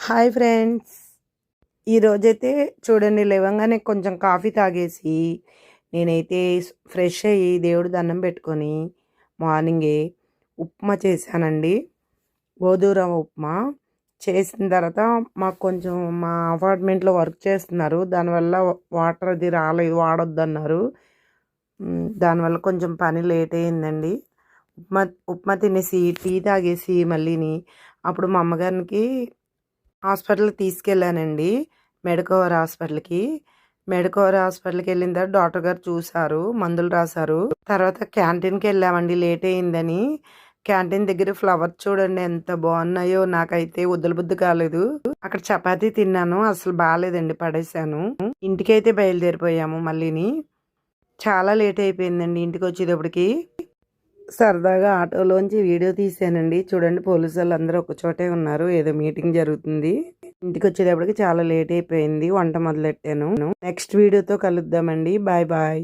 Hi friends. ఈరోజైతే చూడండి, లేవంగానే కొంచెం కాఫీ తాగేసి నేనైతే ఫ్రెష్ అయ్యి దేవుడు దండం పెట్టుకొని మార్నింగే ఉప్మా చేశానండి. గోధుమ రవ్వ ఉప్మా చేసిన తర్వాత మాకు కొంచెం మా అపార్ట్మెంట్లో వర్క్ చేస్తున్నారు, దానివల్ల వాటర్ అది రాలేదు, వాడొద్దన్నారు. దానివల్ల కొంచెం పని లేట్ అయిందండి. ఉప్మా ఉప్మా తినేసి టీ తాగేసి మళ్ళీని అప్పుడు మా అమ్మగారికి హాస్పిటల్‌కి తీసుకెళ్ళానండి. మెడకవర్ హాస్పిటల్‌కి. మెడకవర్ హాస్పిటల్‌కి వెళ్ళిన తర్వాత డాక్టర్ గారు చూసారు, మందులు రాసారు. తర్వాత క్యాంటీన్‌కెళ్ళామండి లేట్ అయిందని. క్యాంటీన్ దగ్గర ఫ్లవర్స్ చూడండి ఎంత బాగున్నాయో, నాకైతే వదలబుద్ధి కాలేదు. అక్కడ చపాతీ తిన్నాను, అసలు బాలేదండి, పడేశాను. ఇంటికైతే బయలుదేరిపోయాము మళ్ళీని. చాలా లేట్ అయిపోయిందండి ఇంటికొచ్చేటప్పటికి. సరదాగా ఆటోలోంచి వీడియో తీసానండి. చూడండి, పోలీసు వాళ్ళందరూ ఒక చోటే ఉన్నారు, ఏదో మీటింగ్ జరుగుతుంది. ఇంటికి వచ్చేటప్పటికి చాలా లేట్ అయిపోయింది, వంట మొదలెట్టాను. నెక్స్ట్ వీడియోతో కలుద్దామండి. Bye bye.